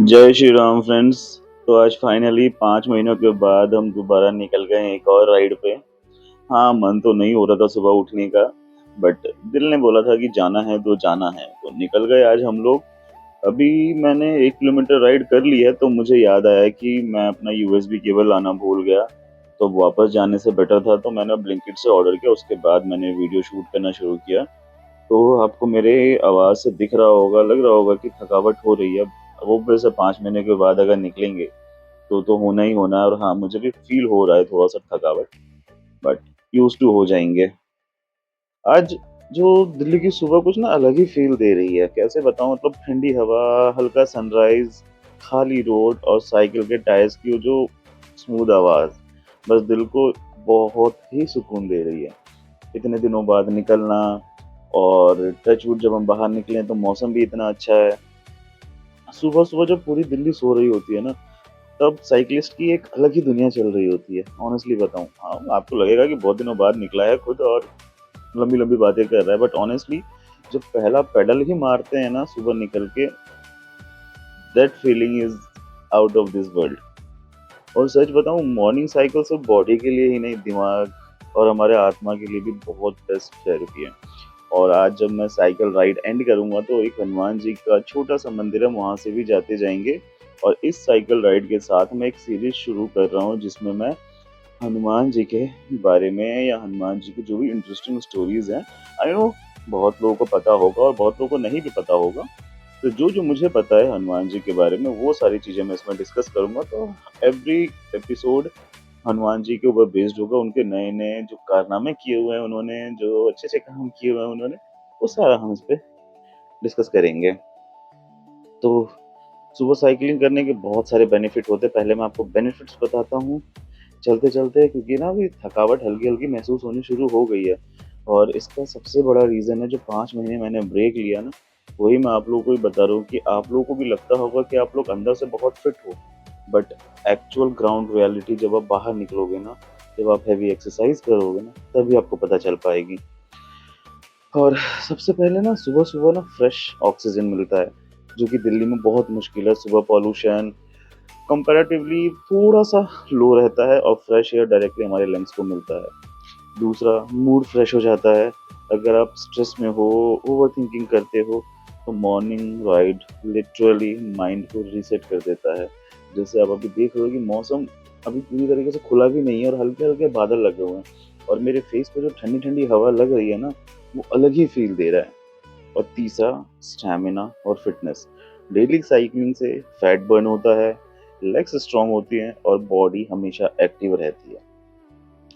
जय श्री राम फ्रेंड्स। तो आज फाइनली 5 महीनों के बाद हम दोबारा निकल गए हैं एक और राइड पे। हाँ, मन तो नहीं हो रहा था सुबह उठने का, बट दिल ने बोला था कि जाना है तो जाना है, तो निकल गए आज हम लोग। अभी मैंने 1 किलोमीटर राइड कर ली है, तो मुझे याद आया कि मैं अपना यूएसबी केबल लाना भूल गया। तो वापस जाने से बेटर था, तो मैंने ब्लिंकिट से ऑर्डर किया। उसके बाद मैंने वीडियो शूट करना शुरू किया। तो आपको मेरे आवाज़ से दिख रहा होगा, लग रहा होगा कि थकावट हो रही है। वो वैसे 5 महीने के बाद अगर निकलेंगे तो होना ही होना है। और हाँ, मुझे भी फ़ील हो रहा है थोड़ा-सा थकावट, बट यूज़्ड टू हो जाएँगे। आज जो दिल्ली की सुबह कुछ ना अलग ही फ़ील दे रही है, कैसे बताऊँ? मतलब ठंडी हवा, हल्का सनराइज़, खाली रोड और साइकिल के टायर्स की वो जो स्मूथ आवाज़, बस दिल को बहुत ही सुकून दे रही है। इतने दिनों बाद निकलना, और टच वुड जब हम बाहर निकले तो मौसम भी इतना अच्छा है। सुबह-सुबह जब पूरी दिल्ली सो रही होती है ना, तब साइक्लिस्ट की एक अलग ही दुनिया चल रही होती है, ऑनेस्टली बताऊँ। हाँ, आपको लगेगा कि बहुत दिनों बाद निकला है खुद और लंबी-लंबी बातें कर रहा है, बट ऑनेस्टली जब पहला पेडल ही मारते हैं ना सुबह निकल के, that feeling is out of this world. और सच बताऊँ, मॉर्निंग साइकिल सिर्फ बॉडी के लिए ही नहीं, दिमाग और हमारे आत्मा के लिए भी बहुत बेस्ट थेरेपी है। और आज जब मैं साइकिल राइड एंड करूँगा तो एक हनुमान जी का छोटा-सा मंदिर है, वहाँ से भी जाते जाएँगे। और इस साइकिल राइड के साथ मैं एक सीरीज़ शुरू कर रहा हूँ, जिसमें मैं हनुमान जी के बारे में या हनुमान जी की जो भी इंटरेस्टिंग स्टोरीज़ हैं, आई नो बहुत लोगों को पता होगा और बहुत लोगों को नहीं भी पता होगा। तो जो-जो मुझे पता है हनुमान जी के बारे में, वो सारी चीज़ें मैं इसमें डिस्कस करूँगा। तो एवरी एपिसोड हनुमान जी के ऊपर बेस्ड होगा। उनके नए-नए जो कारनामे किए हुए हैं उन्होंने, जो अच्छे-अच्छे काम किए हुए हैं उन्होंने, वो सारा हम इस पे डिस्कस करेंगे। तो सुबह साइक्लिंग करने के बहुत सारे बेनिफिट होते हैं। पहले मैं आपको बेनिफिट्स बताता हूँ, चलते-चलते, क्योंकि ना अभी थकावट हल्की-हल्की महसूस होनी शुरू हो गई है। और इसका सबसे बड़ा रीज़न है, जो 5 महीने मैंने ब्रेक लिया ना, वही मैं आप लोगों को भी बता रहा हूँ कि आप लोगों को भी लगता होगा कि आप लोग अंदर से बहुत फिट हो, बट एक्चुअल ग्राउंड रियलिटी जब आप बाहर निकलोगे ना, जब आप हेवी एक्सरसाइज करोगे ना, तभी आपको पता चल पाएगी। और सबसे पहले ना सुबह-सुबह ना फ्रेश ऑक्सीजन मिलता है, जो कि दिल्ली में बहुत मुश्किल है। सुबह पॉल्यूशन कंपैरेटिवली थोड़ा-सा लो रहता है और फ्रेश एयर डायरेक्टली हमारे लंग्स को मिलता है। दूसरा, मूड फ्रेश हो जाता है। अगर आप स्ट्रेस में हो, ओवरथिंकिंग करते हो, तो मॉर्निंग राइड लिटरली माइंड को रीसेट कर देता है। जैसे आप अभी देख रहे हो कि मौसम अभी पूरी तरीके से खुला भी नहीं है और हल्के-हल्के बादल लगे हुए हैं, और मेरे फेस पे जो ठंडी-ठंडी हवा लग रही है ना, वो अलग ही फ़ील दे रहा है। और तीसरा, स्टैमिना और फिटनेस। डेली साइक्लिंग से फैट बर्न होता है, लेग्स स्ट्रॉन्ग होती हैं और बॉडी हमेशा एक्टिव रहती है।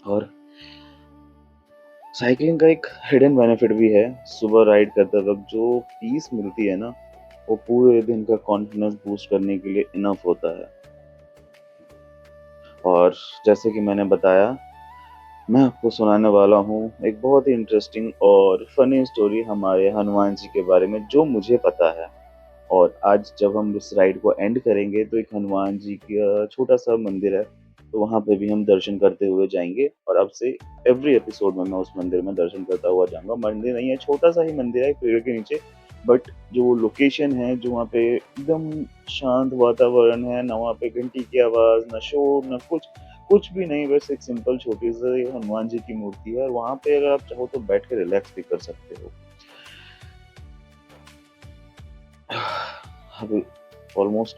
और साइक्लिंग का एक हिडन बेनिफिट भी है। सुबह राइड करते वक़्त जो पीस मिलती है ना, वो पूरे दिन का कॉन्फिडेंस बूस्ट करने के लिए इनफ होता है। और जैसे कि मैंने बताया, मैं आपको सुनाने वाला हूँ एक बहुत ही इंटरेस्टिंग और फ़नी स्टोरी हमारे हनुमान जी के बारे में, जो मुझे पता है। और आज जब हम इस राइड को एंड करेंगे, तो एक हनुमान जी का छोटा-सा मंदिर है, तो वहाँ पे भी हम दर्शन करते हुए जाएँगे। और अब से एवरी एपिसोड में मैं उस मंदिर में दर्शन करता हुआ जाऊँगा। मंदिर नहीं है, छोटा-सा ही मंदिर है एक पेड़ के नीचे, बट जो लोकेशन है, जो वहाँ पे एकदम शांत वातावरण है, ना वहाँ पे घंटी की आवाज़, ना शोर, ना कुछ, कुछ भी नहीं, बस एक सिंपल छोटी-सी हनुमान जी की मूर्ति है, और वहाँ पे अगर आप चाहो तो बैठ के रिलैक्स भी कर सकते हो। अभी ऑलमोस्ट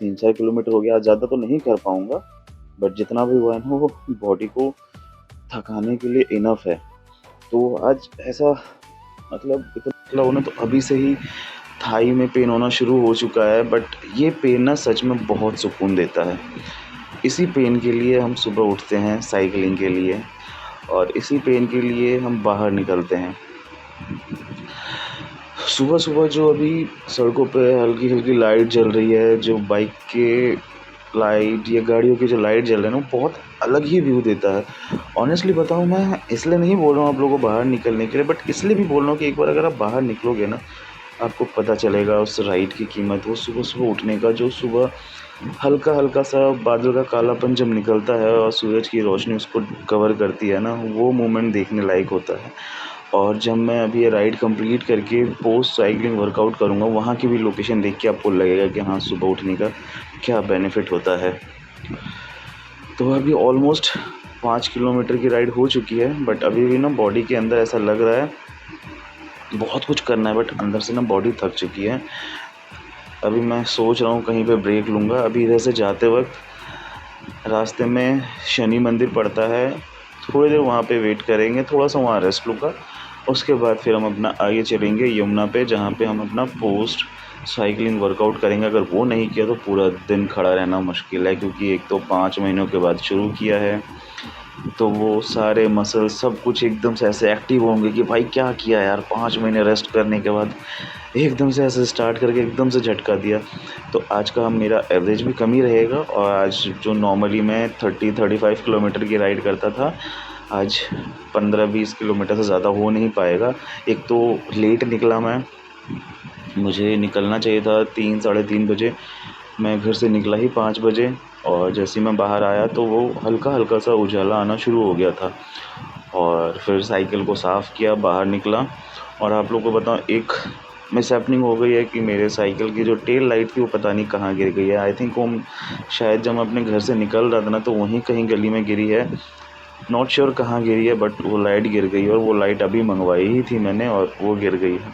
3-4 किलोमीटर हो गया, आज ज़्यादा तो नहीं कर पाऊँगा, बट जितना भी हुआ है ना, वो बॉडी को थकाने के लिए इनफ है। तो आज ऐसा, मतलब इतना निकला हूँ ना, तो अभी से ही थाई में पेन होना शुरू हो चुका है, बट ये पेन ना सच में बहुत सुकून देता है। इसी पेन के लिए हम सुबह उठते हैं साइक्लिंग के लिए, और इसी पेन के लिए हम बाहर निकलते हैं। सुबह-सुबह जो अभी सड़कों पे हल्की-हल्की लाइट जल रही है, जो बाइक के लाइट या गाड़ियों की जो लाइट जल रही है ना, वो बहुत अलग ही व्यू देता है। ऑनेस्टली बताऊँ, मैं इसलिए नहीं बोल रहा हूँ आप लोगों को बाहर निकलने के लिए, बट इसलिए भी बोल रहा हूँ कि एक बार अगर आप बाहर निकलोगे ना, आपको पता चलेगा उस राइड की कीमत। वो सुबह-सुबह उठने का, जो सुबह हल्का-हल्का सा बादल का कालापन जब निकलता है और सूरज की रोशनी उसको कवर करती है ना, वो मोमेंट देखने लायक होता है। और जब मैं अभी ये राइड कंप्लीट करके पोस्ट साइकिलिंग वर्कआउट करूँगा, वहाँ की भी लोकेशन देख के आपको लगेगा कि हाँ, सुबह उठने का क्या बेनिफिट होता है। तो अभी ऑलमोस्ट 5 किलोमीटर की राइड हो चुकी है, बट अभी भी ना बॉडी के अंदर ऐसा लग रहा है बहुत कुछ करना है, बट अंदर से ना बॉडी थक चुकी है। अभी मैं सोच रहा हूँ कहीं पे ब्रेक लूँगा। अभी इधर से जाते वक्त रास्ते में शनि मंदिर पड़ता है, थोड़ी देर वहाँ पे वेट करेंगे, थोड़ा सा वहाँ रेस्ट लूँगा। उसके बाद फिर हम अपना आगे चलेंगे यमुना पे, जहाँ पे हम अपना पोस्ट साइकिलिंग वर्कआउट करेंगे। अगर वो नहीं किया तो पूरा दिन खड़ा रहना मुश्किल है, क्योंकि एक तो 5 महीनों के बाद शुरू किया है, तो वो सारे मसल सब कुछ एकदम से ऐसे एक्टिव होंगे कि भाई क्या किया यार, 5 महीने रेस्ट करने के बाद एकदम से ऐसे स्टार्ट करके एकदम से झटका दिया। तो आज का मेरा एवरेज भी कम ही रहेगा, और आज जो नॉर्मली मैं 30-35 किलोमीटर की राइड करता था, आज 15-20 किलोमीटर से ज़्यादा हो नहीं पाएगा। एक तो लेट निकला मैं, मुझे निकलना चाहिए था 3-3:30 बजे, मैं घर से निकला ही 5 बजे, और जैसे ही मैं बाहर आया तो वो हल्का हल्का सा उजाला आना शुरू हो गया था। और फिर साइकिल को साफ़ किया, बाहर निकला, और आप लोग को बताऊँ एक मिसहैपनिंग हो गई है कि मेरे साइकिल की जो टेल लाइट थी वो पता नहीं कहाँ गिर गई है। आई थिंक वो शायद जब मैं अपने घर से निकल रहा था ना, तो वहीं कहीं गली में गिरी है, नॉट श्योर कहाँ गिरी है, बट वो लाइट गिर गई, और वो लाइट अभी मंगवाई ही थी मैंने और वो गिर गई है।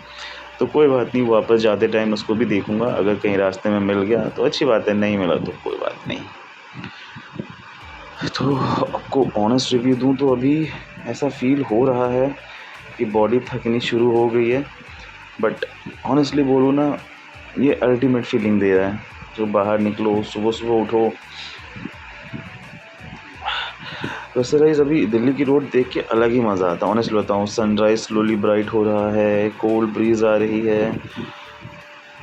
तो कोई बात नहीं, वापस जाते टाइम उसको भी देखूंगा, अगर कहीं रास्ते में मिल गया तो अच्छी बात है, नहीं मिला तो कोई बात नहीं। तो आपको ऑनेस्ट रिव्यू दूं तो अभी ऐसा फील हो रहा है कि बॉडी थकनी शुरू हो गई है, बट ऑनेस्टली बोलूँ ना, ये अल्टीमेट फीलिंग दे रहा है। जो बाहर निकलो, सुबह सुबह उठो। वैसे गाइस अभी दिल्ली की रोड देख के अलग ही मज़ा आता है, ऑनेस्टली बताऊँ। सनराइज़ स्लोली ब्राइट हो रहा है, कोल्ड ब्रीज़ आ रही है,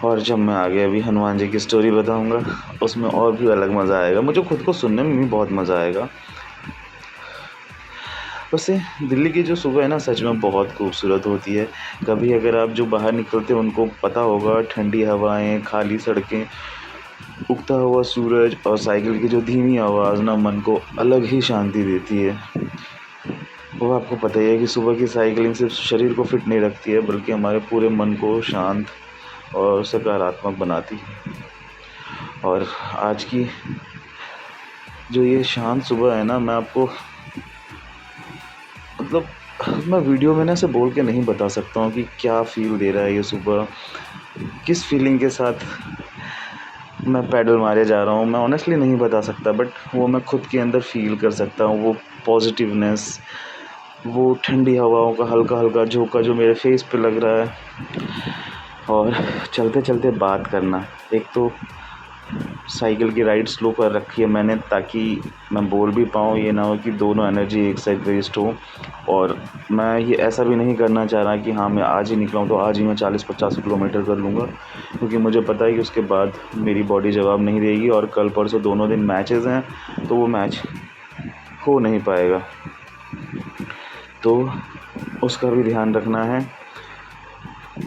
और जब मैं आगे अभी हनुमान जी की स्टोरी बताऊंगा उसमें और भी अलग मज़ा आएगा, मुझे खुद को सुनने में भी बहुत मज़ा आएगा। वैसे दिल्ली की जो सुबह है ना, सच में बहुत खूबसूरत होती है। कभी अगर आप जो बाहर निकलते हैं उनको पता होगा, ठंडी हवाएं, खाली सड़कें, उगता हुआ सूरज और साइकिल की जो धीमी आवाज़ ना मन को अलग ही शांति देती है। वो आपको पता ही है कि सुबह की साइकिलिंग सिर्फ शरीर को फिट नहीं रखती है, बल्कि हमारे पूरे मन को शांत और सकारात्मक बनाती है। और आज की जो ये शांत सुबह है ना, मैं आपको मतलब मैं वीडियो में ना से बोल के नहीं बता सकता हूँ कि क्या फ़ील दे रहा है ये सुबह, किस फीलिंग के साथ मैं पैडल मारे जा रहा हूँ, मैं ऑनेस्टली नहीं बता सकता, बट वो मैं खुद के अंदर फ़ील कर सकता हूँ। वो पॉजिटिवनेस, वो ठंडी हवाओं का हल्का हल्का झोंका जो मेरे फेस पे लग रहा है, और चलते चलते बात करना। एक तो साइकिल की राइड स्लो कर रखी है मैंने, ताकि मैं बोल भी पाऊँ, ये ना हो कि दोनों एनर्जी एक साइड वेस्ट हो। और मैं ये ऐसा भी नहीं करना चाह रहा कि हाँ मैं आज ही निकला हूँ तो आज ही मैं 40-50 किलोमीटर कर लूँगा, क्योंकि मुझे पता है कि उसके बाद मेरी बॉडी जवाब नहीं देगी, और कल परसों दोनों दिन मैचेस हैं, तो वो मैच हो नहीं पाएगा, तो उसका भी ध्यान रखना है।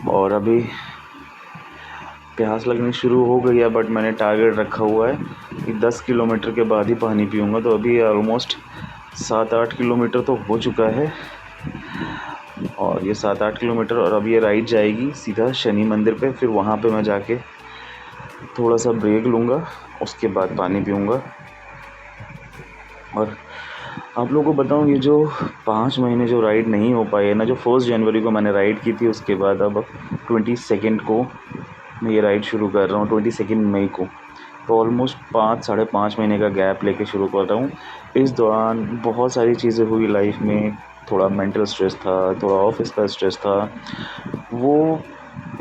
और अभी प्यास लगनी शुरू हो गई है, बट मैंने टारगेट रखा हुआ है कि 10 किलोमीटर के बाद ही पानी पीऊँगा। तो अभी ऑलमोस्ट 7-8 किलोमीटर तो हो चुका है, और ये 7-8 किलोमीटर, और अब ये राइड जाएगी सीधा शनि मंदिर पे। फिर वहाँ पे मैं जाके थोड़ा सा ब्रेक लूँगा, उसके बाद पानी पीऊँगा। और आप लोगों को बताऊँ, ये जो 5 महीने जो राइड नहीं हो पाई है ना, जो 1 जनवरी को मैंने राइड की थी, उसके बाद अब 22 को मैं ये राइड शुरू कर रहा हूँ, 22 मई को। तो ऑलमोस्ट 5-5.5 महीने का गैप लेके शुरू कर रहा हूँ। इस दौरान बहुत सारी चीज़ें हुई लाइफ में, थोड़ा मेंटल स्ट्रेस था, थोड़ा ऑफिस का स्ट्रेस था। वो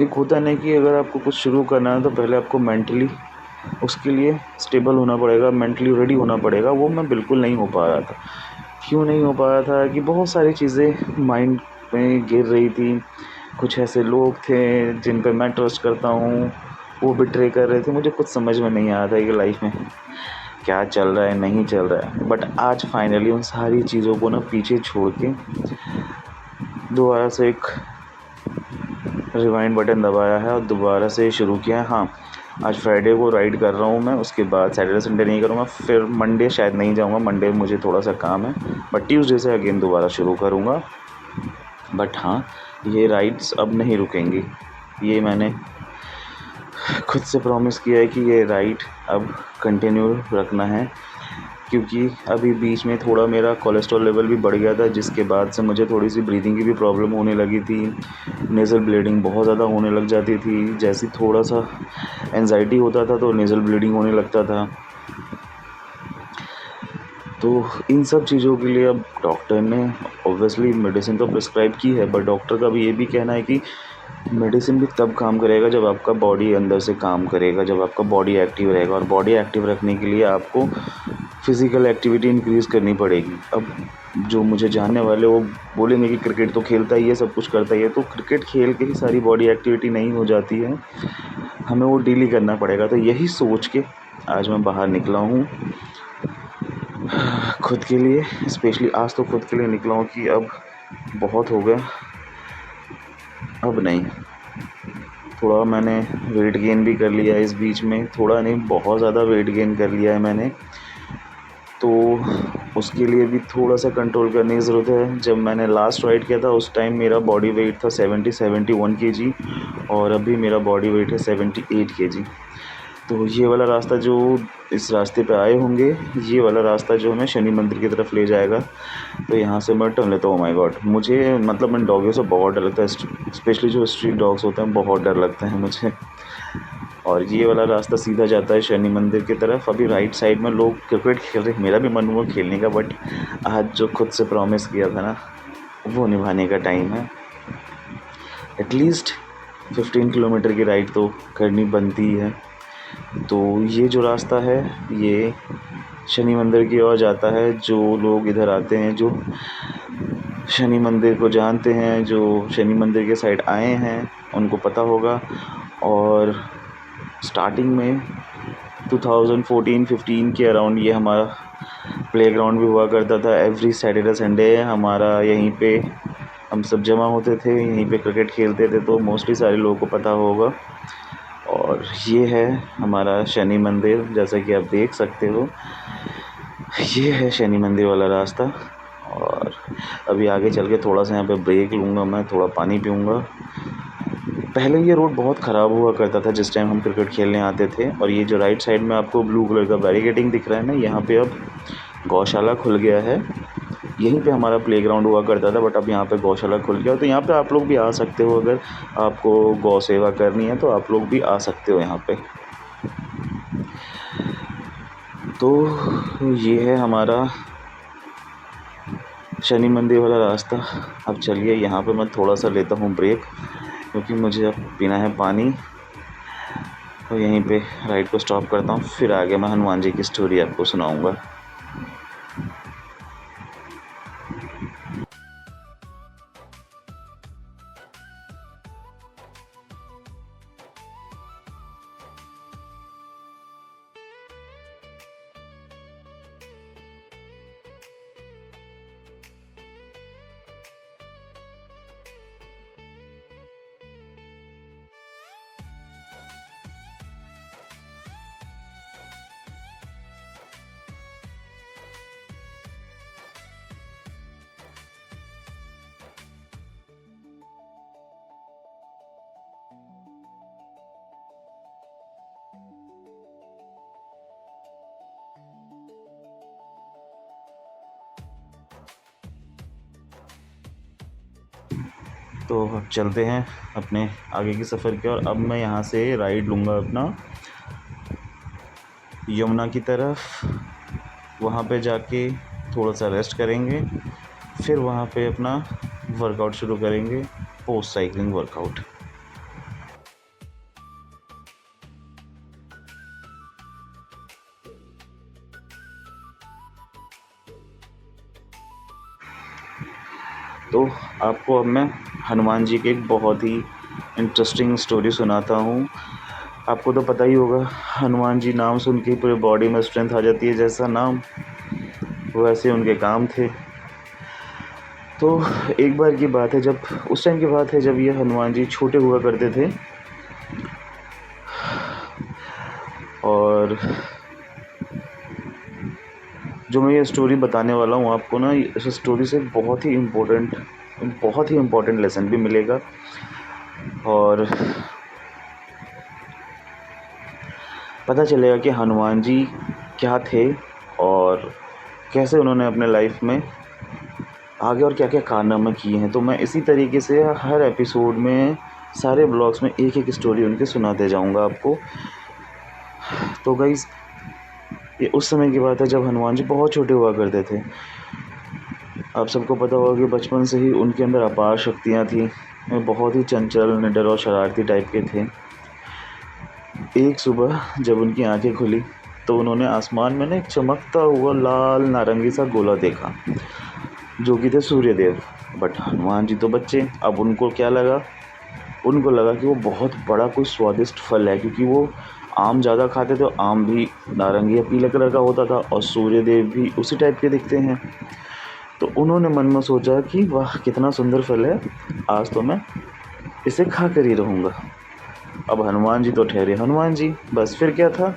एक होता है ना कि अगर आपको कुछ शुरू करना है तो पहले आपको मेंटली उसके लिए स्टेबल होना पड़ेगा, मेंटली रेडी होना पड़ेगा। वो मैं बिल्कुल नहीं हो पा रहा था। क्यों नहीं हो पा रहा था कि बहुत सारी चीज़ें माइंड में गिर रही थी। कुछ ऐसे लोग थे जिन पे मैं ट्रस्ट करता हूँ, वो बिट्रे कर रहे थे। मुझे कुछ समझ में नहीं आ रहा था कि लाइफ में क्या चल रहा है, नहीं चल रहा है। बट आज फाइनली उन सारी चीज़ों को ना पीछे छोड़ के दोबारा से एक रिवाइंड बटन दबाया है और दोबारा से शुरू किया है। हाँ, आज फ्राइडे को राइड कर रहा हूँ मैं, उसके बाद सैटरडे संडे नहीं करूँगा, फिर मंडे शायद नहीं जाऊँगा, मंडे मुझे थोड़ा सा काम है, बट ट्यूसडे से अगेन दोबारा शुरू करूँगा। बट हाँ, ये राइड्स अब नहीं रुकेंगी। ये मैंने खुद से प्रॉमिस किया है कि ये राइड अब कंटिन्यू रखना है, क्योंकि अभी बीच में थोड़ा मेरा कोलेस्ट्रॉल लेवल भी बढ़ गया था, जिसके बाद से मुझे थोड़ी-सी ब्रीथिंग की भी प्रॉब्लम होने लगी थी। नेज़ल ब्लीडिंग बहुत ज़्यादा होने लग जाती थी। जैसे ही थोड़ा-सा एंग्ज़ायटी होता था तो नेज़ल ब्लीडिंग होने लगता था। तो इन सब चीज़ों के लिए अब डॉक्टर ने ऑब्वियसली मेडिसिन तो प्रिस्क्राइब की है, बट डॉक्टर का भी ये भी कहना है कि मेडिसिन भी तब काम करेगा जब आपका बॉडी अंदर से काम करेगा, जब आपका बॉडी एक्टिव रहेगा, और बॉडी एक्टिव रखने के लिए आपको फ़िज़िकल एक्टिविटी इंक्रीज़ करनी पड़ेगी। अब जो मुझे जानने वाले वो बोलेंगे कि क्रिकेट तो खेलता ही है, सब कुछ करता ही है, तो क्रिकेट खेल के ही सारी बॉडी एक्टिविटी नहीं हो जाती है, हमें वो डेली करना पड़ेगा। तो यही सोच के आज मैं बाहर निकला हूँ खुद के लिए, स्पेशली आज तो खुद के लिए निकला हूँ कि अब बहुत हो गया, अब नहीं। थोड़ा मैंने वेट गेन भी कर लिया है इस बीच में, थोड़ा नहीं बहुत ज़्यादा वेट गेन कर लिया है मैंने, तो उसके लिए भी थोड़ा-सा कंट्रोल करने की ज़रूरत है। जब मैंने लास्ट राइड किया था उस टाइम मेरा बॉडी वेट था 70-71 केजी, और अभी मेरा बॉडी वेट है 78 केजी। तो ये वाला रास्ता जो इस रास्ते पे आए होंगे, ये वाला रास्ता जो हमें शनि मंदिर की तरफ ले जाएगा, तो यहाँ से मैं टर्न लेता हूँ। Oh my God! मुझे मतलब इन डॉगियों से बहुत डर लगता है, स्पेशली जो स्ट्रीट डॉग्स होते हैं, बहुत डर लगता है मुझे। और ये वाला रास्ता सीधा जाता है शनि मंदिर की तरफ। अभी राइट साइड में लोग क्रिकेट खेल रहे हैं, मेरा भी मन हुआ खेलने का, बट आज जो खुद से प्रॉमिस किया था ना, वो निभाने का टाइम है। एटलीस्ट 15 किलोमीटर की राइड तो करनी बनती ही है। तो ये जो रास्ता है ये शनि मंदिर की ओर जाता है। जो लोग इधर आते हैं, जो शनि मंदिर को जानते हैं, जो शनि मंदिर के साइड आए हैं, उनको पता होगा। और स्टार्टिंग में 2014-15 के अराउंड ये हमारा प्लेग्राउंड भी हुआ करता था। एवरी सैटरडे संडे हमारा यहीं पे हम सब जमा होते थे, यहीं पे क्रिकेट खेलते थे, तो मोस्टली सारे लोगों को पता होगा। और ये है हमारा शनि मंदिर, जैसा कि आप देख सकते हो, ये है शनि मंदिर वाला रास्ता। और अभी आगे चल के थोड़ा-सा यहाँ पे ब्रेक लूँगा, मैं थोड़ा पानी पीऊँगा। पहले ये रोड बहुत ख़राब हुआ करता था जिस टाइम हम क्रिकेट खेलने आते थे, और ये जो राइट साइड में आपको ब्लू कलर का बैरिकेडिंग दिख रहा है ना, यहाँ पे अब गौशाला खुल गया है। यहीं पे हमारा प्लेग्राउंड हुआ करता था, बट अब यहाँ पे गौशाला खुल गया, तो यहाँ पे आप लोग भी आ सकते हो। अगर आपको गौ सेवा करनी है तो आप लोग भी आ सकते हो यहाँ पे। तो ये है हमारा शनि मंदिर वाला रास्ता। अब चलिए यहाँ पे मैं थोड़ा सा लेता हूँ ब्रेक, क्योंकि मुझे अब पीना है पानी। तो यहीं पे राइड को स्टॉप करता हूँ, फिर आगे मैं हनुमान जी की स्टोरी आपको सुनाऊँगा। तो अब चलते हैं अपने आगे की सफ़र की ओर। अब मैं यहाँ से राइड लूँगा अपना यमुना की तरफ। वहाँ पे जाके थोड़ा सा रेस्ट करेंगे, फिर वहाँ पे अपना वर्कआउट शुरू करेंगे, पोस्ट साइकिलिंग वर्कआउट। तो आपको अब मैं हनुमान जी की एक बहुत ही इंटरेस्टिंग स्टोरी सुनाता हूँ। आपको तो पता ही होगा, हनुमान जी नाम सुन के पूरे बॉडी में स्ट्रेंथ आ जाती है, जैसा नाम वैसे उनके काम थे। तो एक बार की बात है, जब उस टाइम की बात है जब ये हनुमान जी छोटे हुआ करते थे, और जो मैं ये स्टोरी बताने वाला हूँ आपको ना, इस स्टोरी से बहुत ही इम्पोर्टेंट बहुत ही इम्पोर्टेंट लेसन भी मिलेगा और पता चलेगा कि हनुमान जी क्या थे और कैसे उन्होंने अपने लाइफ में आगे और क्या-क्या कारनामे किए हैं। तो मैं इसी तरीके से हर एपिसोड में सारे ब्लॉग्स में एक-एक स्टोरी उनकी सुनाते जाऊँगा आपको। तो गाइज़ ये उस समय की बात है जब हनुमान जी बहुत छोटे हुआ करते थे। आप सबको पता होगा कि बचपन से ही उनके अंदर अपार शक्तियाँ थी। वो बहुत ही चंचल, निडर और शरारती टाइप के थे। एक सुबह जब उनकी आँखें खुली तो उन्होंने आसमान में ना एक चमकता हुआ लाल नारंगी सा गोला देखा, जो कि थे सूर्यदेव। बट हनुमान जी तो बच्चे, अब उनको क्या लगा? उनको लगा कि वो बहुत बड़ा कोई स्वादिष्ट फल है, क्योंकि वो आम ज़्यादा खाते थे। आम भी नारंगी या पीले कलर का होता था और सूर्यदेव भी उसी टाइप के दिखते हैं। तो उन्होंने मन में सोचा कि वाह कितना सुंदर फल है, आज तो मैं इसे खा कर ही रहूँगा। अब हनुमान जी तो ठहरे हनुमान जी, बस फिर क्या था,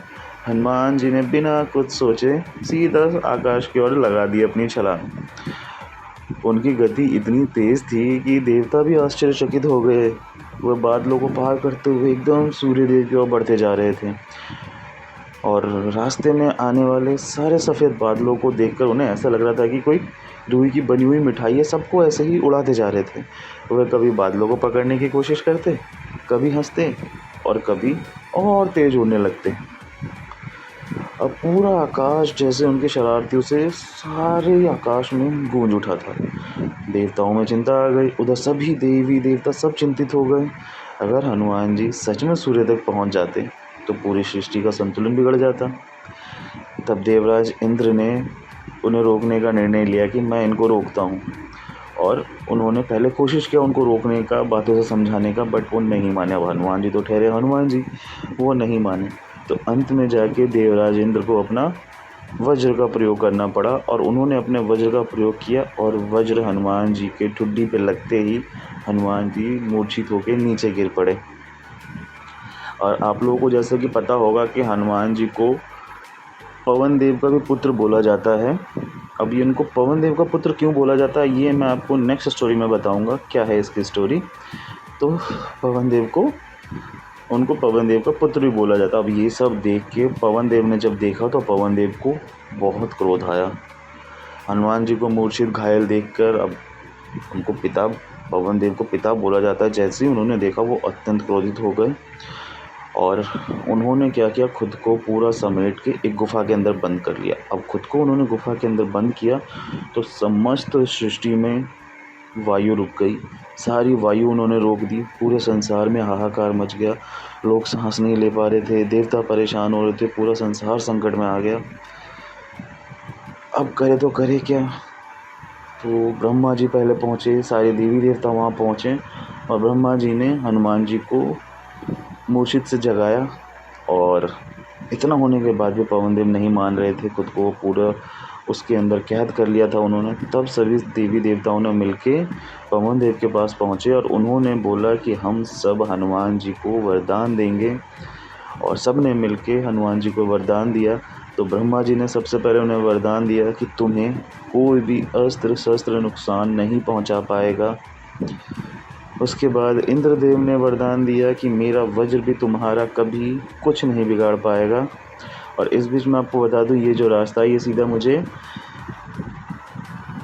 हनुमान जी ने बिना कुछ सोचे सीधा आकाश की ओर लगा दी अपनी छलांग। उनकी गति इतनी तेज़ थी कि देवता भी आश्चर्यचकित हो गए। वह बादलों को पार करते हुए एकदम सूर्यदेव की ओर बढ़ते जा रहे थे और रास्ते में आने वाले सारे सफ़ेद बादलों को देखकर उन्हें ऐसा लग रहा था कि कोई रुई की बनी हुई मिठाई है, सबको ऐसे ही उड़ाते जा रहे थे। वह कभी बादलों को पकड़ने की कोशिश करते, कभी हंसते और कभी और तेज़ उड़ने लगते। अब पूरा आकाश जैसे उनकी शरारतियों से सारे आकाश में गूंज उठा था। देवताओं में चिंता आ गई, उधर सभी देवी देवता सब चिंतित हो गए। अगर हनुमान जी सच में सूर्य तक पहुंच जाते तो पूरी सृष्टि का संतुलन बिगड़ जाता। तब देवराज इंद्र ने उन्हें रोकने का निर्णय लिया कि मैं इनको रोकता हूँ, और उन्होंने पहले कोशिश किया उनको रोकने का, बातों से समझाने का, बट वो नहीं माने। अब हनुमान जी तो ठहरे हनुमान जी, वो नहीं माने। तो अंत में जाके देवराज इंद्र को अपना वज्र का प्रयोग करना पड़ा और उन्होंने अपने वज्र का प्रयोग किया और वज्र हनुमान जी के ठुड्डी पे लगते ही हनुमान जी मूर्छित होकर नीचे गिर पड़े। और आप लोगों को जैसे कि पता होगा कि हनुमान जी को पवन देव का भी पुत्र बोला जाता है। अब ये इनको पवन देव का पुत्र क्यों बोला जाता है, ये मैं आपको नेक्स्ट स्टोरी में बताऊंगा क्या है इसकी स्टोरी। तो पवन देव को, उनको पवन देव का पुत्र भी बोला जाता है। अब ये सब देख के पवन देव ने जब देखा तो पवन देव को बहुत क्रोध आया। हनुमान जी को मूर्छित घायल देखकर अब उनको पिता, पवन देव को पिता बोला जाता है। जैसे ही उन्होंने देखा वो अत्यंत क्रोधित हो गए और उन्होंने क्या किया, खुद को पूरा समेट के एक गुफा के अंदर बंद कर लिया। अब खुद को उन्होंने गुफा के अंदर बंद किया तो समस्त सृष्टि में वायु रुक गई, सारी वायु उन्होंने रोक दी। पूरे संसार में हाहाकार मच गया, लोग सांस नहीं ले पा रहे थे, देवता परेशान हो रहे थे, पूरा संसार संकट में आ गया। अब करे तो करे क्या। तो ब्रह्मा जी पहले पहुँचे, सारे देवी देवता वहाँ पहुँचे और ब्रह्मा जी ने हनुमान जी को मूर्छित से जगाया। और इतना होने के बाद भी पवन देव नहीं मान रहे थे, खुद को पूरा उसके अंदर कैद कर लिया था उन्होंने। तब सभी देवी देवताओं ने मिलके पवन देव के पास पहुँचे और उन्होंने बोला कि हम सब हनुमान जी को वरदान देंगे, और सब ने मिलके हनुमान जी को वरदान दिया। तो ब्रह्मा जी ने सबसे पहले उन्हें वरदान दिया कि तुम्हें कोई भी अस्त्र शस्त्र नुकसान नहीं पहुंचा पाएगा। उसके बाद इंद्रदेव ने वरदान दिया कि मेरा वज्र भी तुम्हारा कभी कुछ नहीं बिगाड़ पाएगा। और इस बीच मैं आपको बता दूं, ये जो रास्ता है ये सीधा मुझे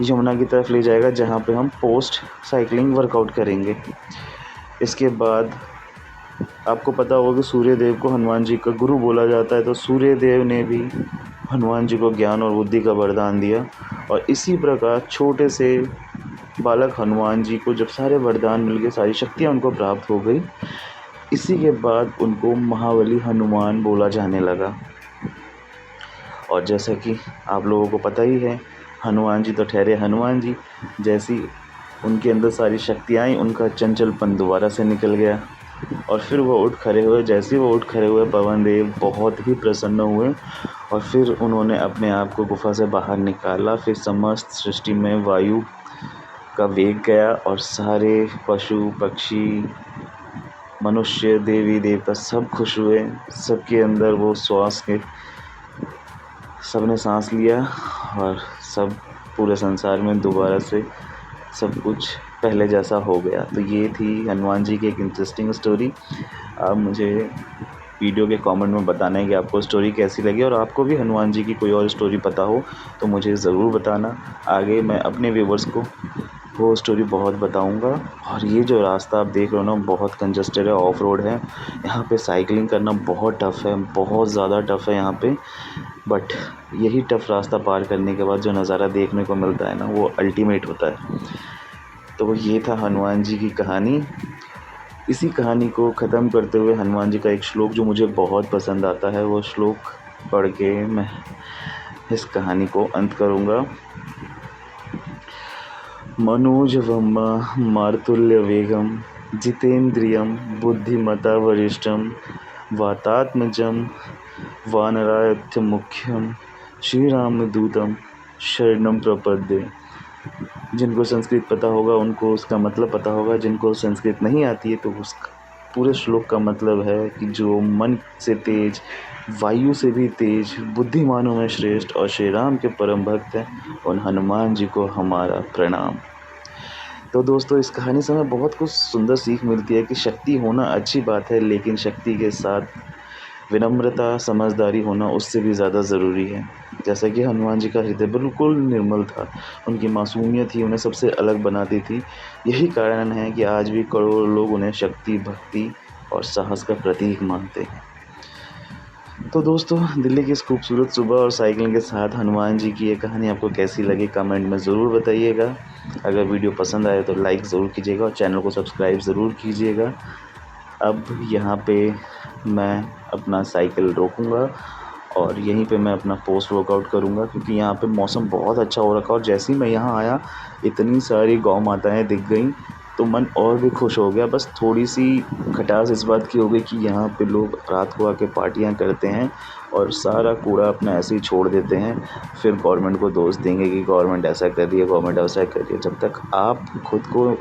यमुना की तरफ ले जाएगा, जहाँ पे हम पोस्ट साइकिलिंग वर्कआउट करेंगे। इसके बाद आपको पता होगा कि सूर्यदेव को हनुमान जी का गुरु बोला जाता है, तो सूर्यदेव ने भी हनुमान जी को ज्ञान और बुद्धि का वरदान दिया। और इसी प्रकार छोटे से बालक हनुमान जी को जब सारे वरदान मिल गए, सारी शक्तियाँ उनको प्राप्त हो गई, इसी के बाद उनको महाबली हनुमान बोला जाने लगा। और जैसा कि आप लोगों को पता ही है, हनुमान जी तो ठहरे हनुमान जी, जैसी उनके अंदर सारी शक्तियाँ आई, उनका चंचलपन दोबारा से निकल गया और फिर वो उठ खड़े हुए। जैसे वो उठ खड़े हुए, पवन देव बहुत ही प्रसन्न हुए और फिर उन्होंने अपने आप को गुफा से बाहर निकाला। फिर समस्त सृष्टि में वायु का वेग गया और सारे पशु पक्षी, मनुष्य, देवी देवता सब खुश हुए। सबके अंदर वो श्वास के, सबने सांस लिया और सब पूरे संसार में दोबारा से सब कुछ पहले जैसा हो गया। तो ये थी हनुमान जी की एक इंटरेस्टिंग स्टोरी। आप मुझे वीडियो के कमेंट में बताना है कि आपको स्टोरी कैसी लगी, और आपको भी हनुमान जी की कोई और स्टोरी पता हो तो मुझे ज़रूर बताना। आगे मैं अपने व्यूवर्स को वो स्टोरी बहुत बताऊंगा। और ये जो रास्ता आप देख रहे हो ना, बहुत कंजस्टेड है, ऑफ रोड है। यहाँ पे साइकिलिंग करना बहुत टफ़ है, बहुत ज़्यादा टफ़ है यहाँ पे। बट यही टफ़ रास्ता पार करने के बाद जो नज़ारा देखने को मिलता है ना, वो अल्टीमेट होता है। तो ये था हनुमान जी की कहानी। इसी कहानी को ख़त्म करते हुए हनुमान जी का एक श्लोक जो मुझे बहुत पसंद आता है, वो श्लोक पढ़ के मैं इस कहानी को अंत करूँगा। मनोजवं मारुततुल्यवेगं जितेन्द्रियं बुद्धिमता वरिष्ठं वातात्मजं वानरायतमुख्यं श्रीरामदूतं शरणं प्रपद्ये। जिनको संस्कृत पता होगा उनको उसका मतलब पता होगा, जिनको संस्कृत नहीं आती है तो उस पूरे श्लोक का मतलब है कि जो मन से तेज, वायु से भी तेज, बुद्धिमानों में श्रेष्ठ और श्री राम के परम भक्त हैं, उन हनुमान जी को हमारा प्रणाम। तो दोस्तों, इस कहानी से हमें बहुत कुछ सुंदर सीख मिलती है कि शक्ति होना अच्छी बात है, लेकिन शक्ति के साथ विनम्रता, समझदारी होना उससे भी ज़्यादा ज़रूरी है। जैसा कि हनुमान जी का हृदय बिल्कुल निर्मल था, उनकी मासूमियत ही उन्हें सबसे अलग बनाती थी। यही कारण है कि आज भी करोड़ों लोग उन्हें शक्ति, भक्ति और साहस का प्रतीक मानते हैं। तो दोस्तों, दिल्ली की इस खूबसूरत सुबह और साइकिलिंग के साथ हनुमान जी की ये कहानी आपको कैसी लगी कमेंट में ज़रूर बताइएगा। अगर वीडियो पसंद आए तो लाइक ज़रूर कीजिएगा और चैनल को सब्सक्राइब ज़रूर कीजिएगा। अब यहाँ पे मैं अपना साइकिल रोकूँगा और यहीं पे मैं अपना पोस्ट वर्कआउट करूँगा, क्योंकि यहाँ पे मौसम बहुत अच्छा हो रखा है। और जैसे ही मैं यहाँ आया, इतनी सारी गौ माताएँ दिख गईं, तो मन और भी खुश हो गया। बस थोड़ी-सी खटास इस बात की हो गई कि यहाँ पे लोग रात को आके पार्टियाँ करते हैं और सारा कूड़ा अपना ऐसे ही छोड़ देते हैं। फिर गवर्नमेंट को दोष देंगे कि गवर्नमेंट ऐसा कर रही है, गवर्नमेंट वैसा कर रही है। जब तक आप खुद को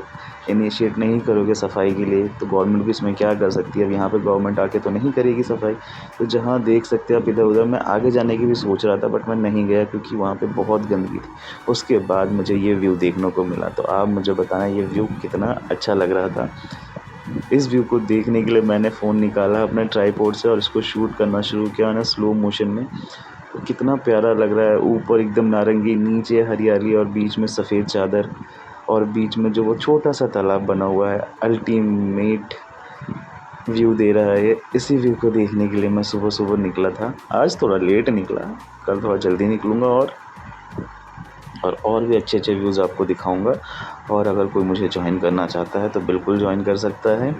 इनिशिएट नहीं करोगे सफाई के लिए, तो गवर्नमेंट भी इसमें क्या कर सकती है। अब यहाँ पे गवर्नमेंट आके तो नहीं करेगी सफाई। तो जहाँ देख सकते हैं आप इधर-उधर, मैं आगे जाने की भी सोच रहा था बट मैं नहीं गया, क्योंकि वहाँ पे बहुत गंदगी थी। उसके बाद मुझे ये व्यू देखने को मिला। तो आप मुझे बताना ये व्यू कितना अच्छा लग रहा था। इस व्यू को देखने के लिए मैंने फ़ोन निकाला अपने ट्राइपॉड से और इसको शूट करना शुरू किया ना, स्लो मोशन में। तो कितना प्यारा लग रहा है। ऊपर एकदम नारंगी, नीचे हरियाली और बीच में सफ़ेद चादर, और बीच में जो वो छोटा सा तालाब बना हुआ है, अल्टीमेट व्यू दे रहा है ये। इसी व्यू को देखने के लिए मैं सुबह-सुबह निकला था। आज थोड़ा लेट निकला, कल थोड़ा जल्दी निकलूँगा और भी अच्छे-अच्छे व्यूज़ आपको दिखाऊँगा। और अगर कोई मुझे जॉइन करना चाहता है तो बिल्कुल जॉइन कर सकता है।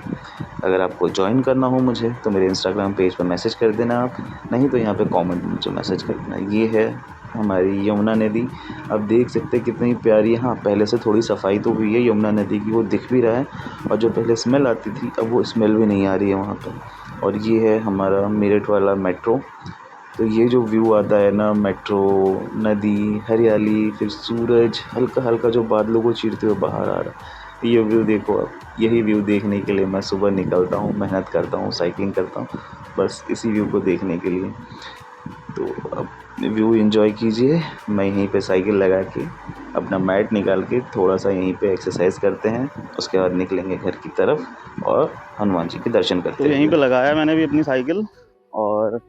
अगर आपको जॉइन करना हो मुझे तो मेरे इंस्टाग्राम पेज पर मैसेज कर देना आप, नहीं तो यहाँ पे कमेंट में मुझे मैसेज कर देना। ये है हमारी यमुना नदी। आप देख सकते हैं कितनी प्यारी। हाँ, पहले से थोड़ी सफाई तो हुई है यमुना नदी की, वो दिख भी रहा है। और जो पहले स्मेल आती थी, अब वो स्मेल भी नहीं आ रही है वहाँ पर। और ये है हमारा मेरठ वाला मेट्रो। तो ये जो व्यू आता है ना, मेट्रो, नदी, हरियाली, फिर सूरज हल्का-हल्का जो बादलों को चीरते हुए बाहर आ रहा है, ये व्यू देखो आप। यही व्यू देखने के लिए मैं सुबह निकलता हूँ, मेहनत करता हूँ, साइकिलिंग करता हूँ, बस इसी व्यू को देखने के लिए। तो अब व्यू एंजॉय कीजिए। मैं यहीं पे साइकिल लगा के, अपना मैट निकाल के थोड़ा-सा यहीं पे एक्सरसाइज करते हैं, उसके बाद निकलेंगे घर की तरफ और हनुमान जी के दर्शन करते हैं। तो यहीं पे लगाया मैंने भी अपनी साइकिल, और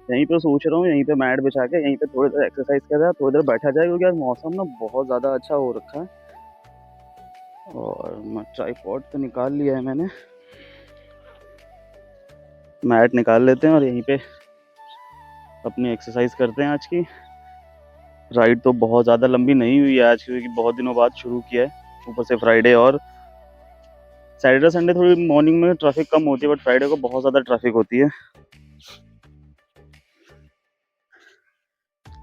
यहीं पे सोच रहा हूँ यहीं पे मैट बिछा के यहीं पे थोड़ी देर एक्सरसाइज किया जाए, थोड़ी देर बैठा जाए, क्योंकि आज मौसम ना बहुत ज़्यादा अच्छा हो रखा है। और मैं ट्राइपॉड तो निकाल लिया है मैंने, मैट निकाल लेते हैं और यहीं पे अपनी एक्सरसाइज करते हैं। आज की राइड तो बहुत ज़्यादा लंबी नहीं हुई है आज, क्योंकि बहुत दिनों बाद शुरू किया है, ऊपर से फ्राइडे और सैटरडे संडे थोड़ी मॉर्निंग में ट्रैफिक कम होती है, बट फ्राइडे को बहुत ज़्यादा ट्रैफिक होती है।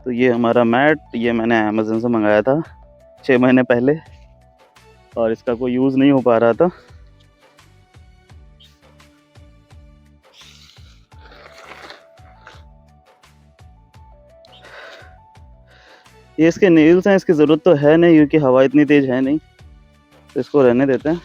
तो ये हमारा मैट, ये मैंने अमेज़न से मंगाया था 6 महीने पहले, और इसका कोई यूज़ नहीं हो पा रहा था। ये इसके नेल्स हैं, इसकी ज़रूरत तो है नहीं क्योंकि हवा इतनी तेज़ है नहीं, तो इसको रहने देते हैं।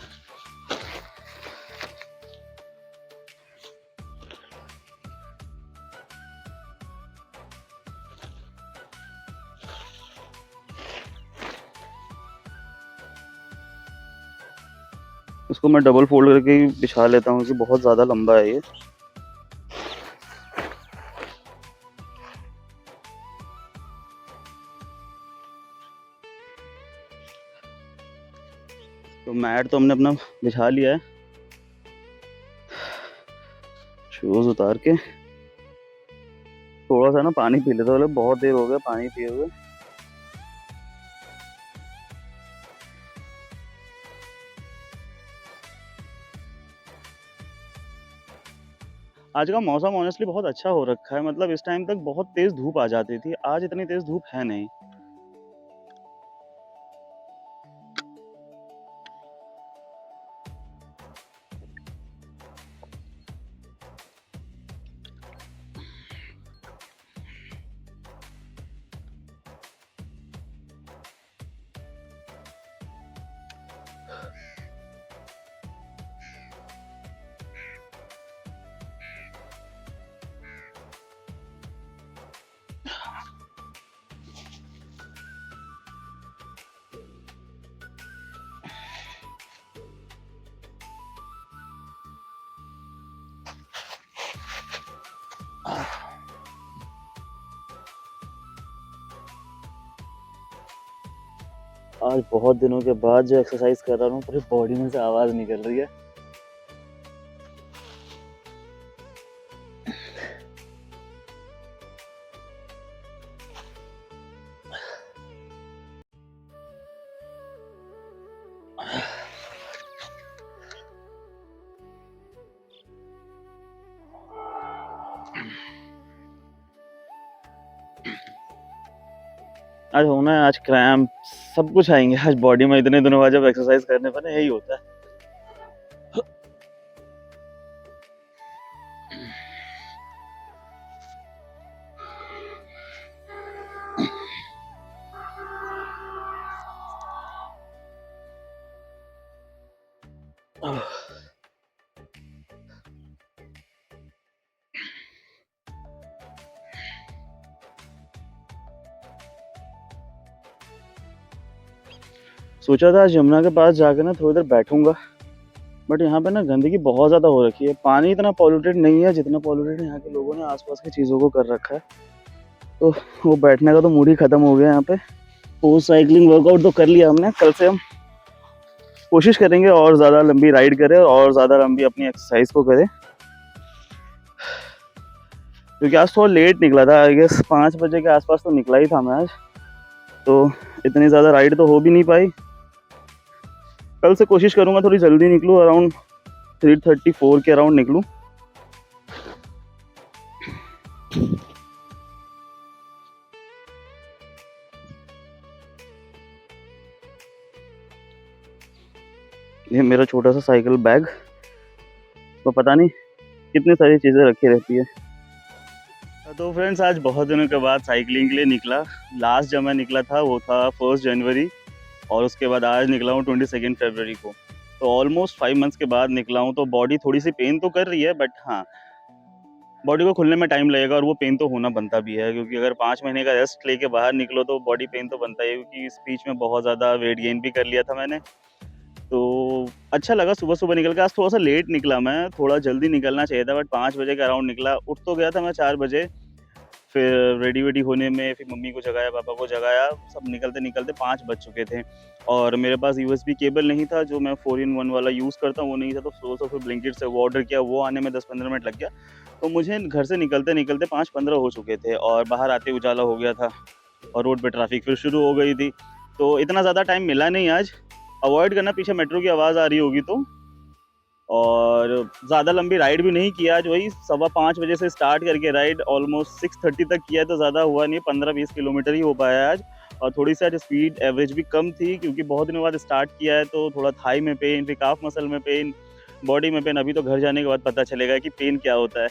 उसको मैं डबल फोल्ड करके ही बिछा लेता हूँ कि बहुत ज़्यादा लंबा है ये। तो मैट तो हमने अपना बिछा लिया है। शूज़ उतार के थोड़ा सा ना पानी पी लेता हूँ, बहुत देर हो गया पानी पिए हुए। आज का मौसम ऑनेस्टली बहुत अच्छा हो रखा है, मतलब इस टाइम तक बहुत तेज़ धूप आ जाती थी, आज इतनी तेज़ धूप है नहीं। आज बहुत दिनों के बाद जो एक्सरसाइज कर रहा हूँ, पूरी बॉडी में से आवाज़ निकल रही है। आज होना है, आज क्रैम्प सब कुछ आएंगे आज बॉडी में, इतने दिनों बाद जब एक्सरसाइज करने पर यही होता है। सोचा था आज यमुना के पास जाकर ना थोड़ी देर बैठूंगा, बट यहाँ पे ना गंदगी बहुत ज़्यादा हो रखी है। पानी इतना पॉल्यूटेड नहीं है जितना पॉल्यूटेड यहाँ के लोगों ने आसपास की चीज़ों को कर रखा है। तो वो बैठने का तो मूड ही खत्म हो गया यहाँ पे। पोस्ट साइकिलिंग वर्कआउट तो कर लिया हमने, कल से हम कोशिश करेंगे और ज़्यादा लंबी राइड करें और ज़्यादा लंबी अपनी एक्सरसाइज को करें, क्योंकि आज थोड़ा लेट निकला था। आई गेस 5 बजे के आसपास तो निकला ही था मैं आज, तो इतनी ज़्यादा राइड तो हो भी नहीं पाई। कल से कोशिश करूँगा थोड़ी जल्दी निकलूँ, अराउंड 3:34 के अराउंड निकलूँ। ये मेरा छोटा सा साइकिल बैग, तो पता नहीं कितनी सारी चीज़ें रखी रहती है। तो फ्रेंड्स, आज बहुत दिनों के बाद साइकिलिंग के लिए निकला। लास्ट जब मैं निकला था वो था 1 जनवरी, और उसके बाद आज निकला हूँ 22 फरवरी को। तो ऑलमोस्ट 5 मंथ्स के बाद निकला हूँ। तो बॉडी थोड़ी सी पेन तो कर रही है, बट हाँ, बॉडी को खुलने में टाइम लगेगा, और वो पेन तो होना बनता भी है, क्योंकि अगर 5 महीने का रेस्ट लेके बाहर निकलो तो बॉडी पेन तो बनता ही है। क्योंकि इस बीच में बहुत ज़्यादा वेट गेन भी कर लिया था मैंने, तो अच्छा लगा सुबह सुबह निकल के। आज थोड़ा सा लेट निकला मैं, थोड़ा जल्दी निकलना चाहिए था, बट 5 बजे के अराउंड निकला। उठ तो गया था मैं 4 बजे, फिर रेडी वेडी होने में फिर मम्मी को जगाया, पापा को जगाया, सब निकलते निकलते 5 बज चुके थे। और मेरे पास यूएसबी केबल नहीं था, जो मैं 4-in-1 वाला यूज़ करता हूँ वो नहीं था। तो फिर ब्लिंकिट से वो ऑर्डर किया, वो आने में 10-15 मिनट लग गया। तो मुझे घर से निकलते निकलते 5:15 हो चुके थे, और बाहर आते उजाला हो गया था, और रोड पे ट्रैफिक फिर शुरू हो गई थी। तो इतना ज़्यादा टाइम मिला नहीं आज। अवॉइड करना, पीछे मेट्रो की आवाज़ आ रही होगी तो। और ज़्यादा लंबी राइड भी नहीं किया आज, वही 5:15 बजे से स्टार्ट करके राइड ऑलमोस्ट 6:30 तक किया, तो ज़्यादा हुआ नहीं, 15-20 किलोमीटर ही हो पाया आज। और थोड़ी सी आज स्पीड एवरेज भी कम थी, क्योंकि बहुत दिनों बाद स्टार्ट किया है, तो थोड़ा थाई में पेन, फिर काफ मसल में पेन, बॉडी में पेन। अभी तो घर जाने के बाद पता चलेगा कि पेन क्या होता है।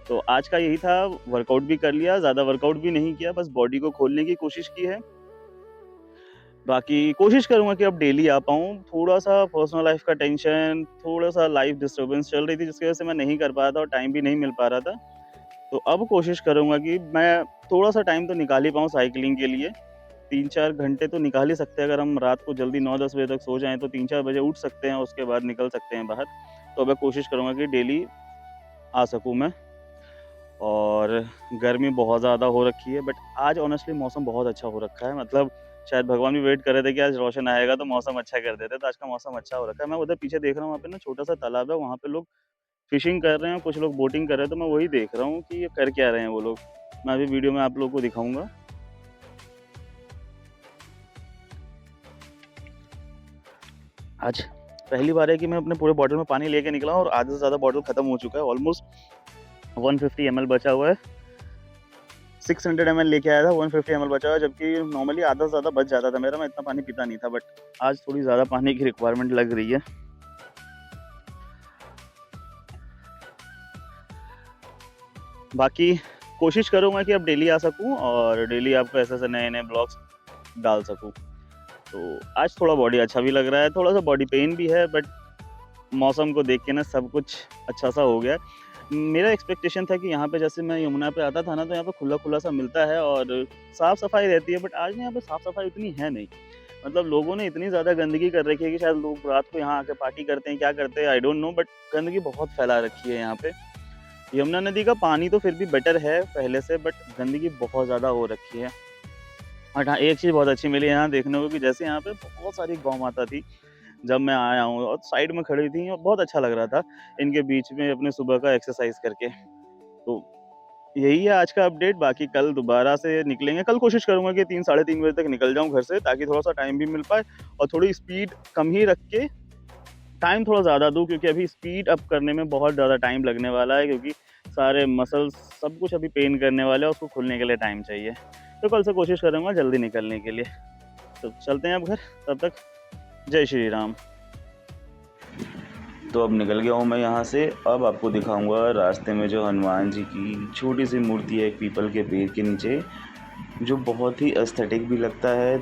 तो आज का यही था, वर्कआउट भी कर लिया, ज़्यादा वर्कआउट भी नहीं किया, बस बॉडी को खोलने की कोशिश की है। बाकी कोशिश करूँगा कि अब डेली आ पाऊँ। थोड़ा-सा पर्सनल लाइफ़ का टेंशन, थोड़ा-सा लाइफ़ डिस्टर्बेंस चल रही थी, जिसकी वज़ह से मैं नहीं कर पा रहा था और टाइम भी नहीं मिल पा रहा था। तो अब कोशिश करूँगा कि मैं थोड़ा-सा टाइम तो निकाल ही पाऊँ साइक्लिंग के लिए। 3-4 घंटे तो निकाल ही सकते हैं। अगर हम रात को जल्दी 9-10 बजे तक सो जाएँ तो 3-4 बजे उठ सकते हैं, उसके बाद निकल सकते हैं बाहर। तो अब मैं कोशिश करूँगा कि डेली आ सकूँ मैं। और गर्मी बहुत ज़्यादा हो रखी है, बट आज ऑनेस्टली मौसम बहुत अच्छा हो रखा है। मतलब शायद भगवान भी वेट कर रहे थे कि आज रोशन आएगा तो मौसम अच्छा कर देते, तो आज का मौसम अच्छा हो रखा है। मैं उधर पीछे देख रहा हूँ, वहाँ पे ना छोटा-सा तालाब है, वहाँ पे लोग फिशिंग कर रहे हैं, कुछ लोग बोटिंग कर रहे हैं, तो मैं वही देख रहा हूँ कि ये कर क्या रहे हैं वो लोग। मैं अभी वीडियो में आप लोगों को दिखाऊँगा। आज पहली बार है कि मैं अपने पूरे बॉटल में पानी लेके निकला हूँ और आधे से ज़्यादा बॉटल खत्म हो चुका है। ऑलमोस्ट 150 ml बचा हुआ है। 600 ml लेके आया था, 150 ml बचा हुआ है, जबकि नॉर्मली आधा से ज़्यादा बच जाता था मेरा। मैं इतना पानी पीता नहीं था, बट आज थोड़ी ज़्यादा पानी की रिक्वायरमेंट लग रही है। बाकी कोशिश करूँगा कि अब डेली आ सकूँ और डेली आपको ऐसे-ऐसे नए-नए ब्लॉग्स डाल सकूँ। तो आज थोड़ा बॉडी अच्छा भी लग रहा है, थोड़ा-सा बॉडी पेन भी है, बट मौसम को देख के ना सब कुछ अच्छा-सा हो गया है। मेरा एक्सपेक्टेशन था कि यहाँ पे जैसे मैं यमुना पे आता था ना, तो यहाँ पे खुला-खुला सा मिलता है और साफ-सफाई रहती है, बट आज ना यहाँ पे साफ-सफाई उतनी है नहीं। मतलब लोगों ने इतनी ज़्यादा गंदगी कर रखी है कि शायद लोग रात को यहाँ आके पार्टी करते हैं, क्या करते हैं आई डोंट नो, बट गंदगी बहुत फैला रखी है यहाँ पे। यमुना नदी का पानी तो फिर भी बेटर है पहले से, बट गंदगी बहुत ज़्यादा हो रखी है। बट हाँ, एक चीज़ बहुत अच्छी मिली यहाँ देखने को कि जैसे यहाँ पे बहुत सारी गौ माता थी, जब मैं आया हूँ और साइड में खड़ी थी और बहुत अच्छा लग रहा था इनके बीच में अपने सुबह का एक्सरसाइज करके। तो यही है आज का अपडेट, बाकी कल दोबारा से निकलेंगे। कल कोशिश करूँगा कि 3 साढ़े 3 बजे तक निकल जाऊँ घर से, ताकि थोड़ा-सा टाइम भी मिल पाए और थोड़ी स्पीड कम ही रख के टाइम थोड़ा ज़्यादा दूँ, क्योंकि अभी स्पीड अप करने में बहुत ज़्यादा टाइम लगने वाला है, क्योंकि सारे मसल्स सब कुछ अभी पेन करने वाले हैं, उसको खुलने के लिए टाइम चाहिए। तो कल से कोशिश करूँगा जल्दी निकलने के लिए। तो चलते हैं अब घर, तब तक जय श्री राम। तो अब निकल गया हूँ मैं यहाँ से। अब आपको दिखाऊंगा रास्ते में जो हनुमान जी की छोटी सी मूर्ति है एक पीपल के पेड़ के नीचे, जो बहुत ही एस्थेटिक भी लगता है,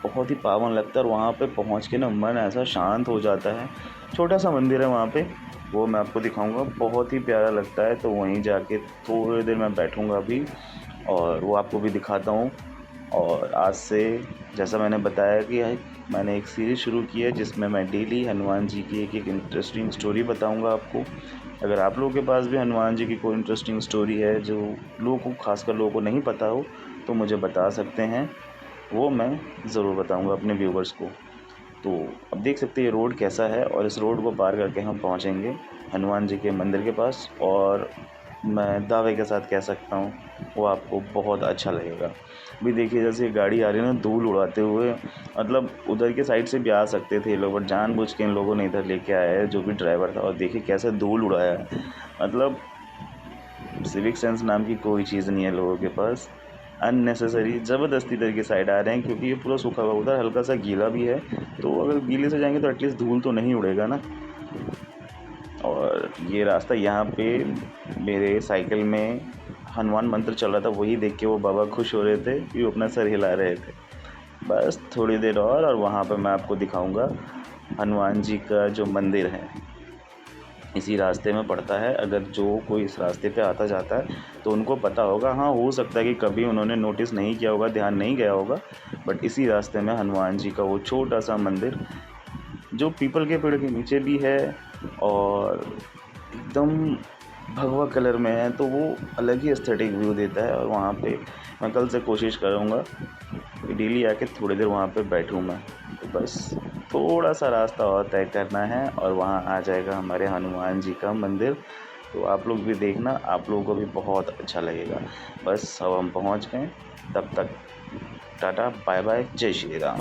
बहुत ही पावन लगता है, और वहाँ पे पहुँच के ना मन ऐसा शांत हो जाता है। छोटा सा मंदिर है वहाँ पे, वो मैं आपको दिखाऊंगा, बहुत ही प्यारा लगता है। तो वहीं जाके थोड़ी देर मैं बैठूँगा अभी और वो आपको भी दिखाता हूँ। और आज से जैसा मैंने बताया कि मैंने एक सीरीज़ शुरू की है जिसमें मैं डेली हनुमान जी की एक इंटरेस्टिंग स्टोरी बताऊंगा आपको। अगर आप लोगों के पास भी हनुमान जी की कोई इंटरेस्टिंग स्टोरी है जो लोगों को, खासकर लोगों को नहीं पता हो, तो मुझे बता सकते हैं, वो मैं ज़रूर बताऊंगा अपने व्यूवर्स को। तो अब देख सकते हैं ये रोड कैसा है, और इस रोड को पार करके हम पहुंचेंगे हनुमान जी के मंदिर के पास, और मैं दावे के साथ कह सकता हूँ वो आपको बहुत अच्छा लगेगा। अभी देखिए जैसे ये गाड़ी आ रही है ना धूल उड़ाते हुए, मतलब उधर के साइड से भी आ सकते थे ये लोग, बट जानबूझ के इन लोगों ने इधर लेके आया है जो भी ड्राइवर था। और देखिए कैसे धूल उड़ाया है, मतलब सिविक सेंस नाम की कोई चीज़ नहीं है लोगों के पास। अननेसेसरी ज़बरदस्ती इधर की साइड आ रहे हैं, क्योंकि ये पूरा सूखा हुआ, उधर हल्का सा गीला भी है, तो अगर गीले से जाएंगे तो एटलीस्ट धूल तो नहीं उड़ेगा ना। और ये रास्ता यहाँ पे मेरे साइकिल में हनुमान मंत्र चल रहा था, वही देख के वो बाबा खुश हो रहे थे कि वो अपना सर हिला रहे थे। बस थोड़ी देर और वहाँ पे मैं आपको दिखाऊंगा हनुमान जी का जो मंदिर है, इसी रास्ते में पड़ता है। अगर जो कोई इस रास्ते पे आता जाता है तो उनको पता होगा, हाँ हो सकता है कि कभी उन्होंने नोटिस नहीं किया होगा, ध्यान नहीं गया होगा, बट इसी रास्ते में हनुमान जी का वो छोटा सा मंदिर जो पीपल के पेड़ के नीचे भी है और एकदम भगवा कलर में है, तो वो अलग ही एस्थेटिक व्यू देता है। और वहाँ पे मैं कल से कोशिश करूँगा कि डेली आके थोड़ी देर वहाँ पे बैठूँ मैं। तो बस थोड़ा सा रास्ता और तय करना है और वहाँ आ जाएगा हमारे हनुमान जी का मंदिर। तो आप लोग भी देखना, आप लोगों को भी बहुत अच्छा लगेगा। बस अब हम पहुँच गए, तब तक टाटा बाय बाय, जय श्री राम।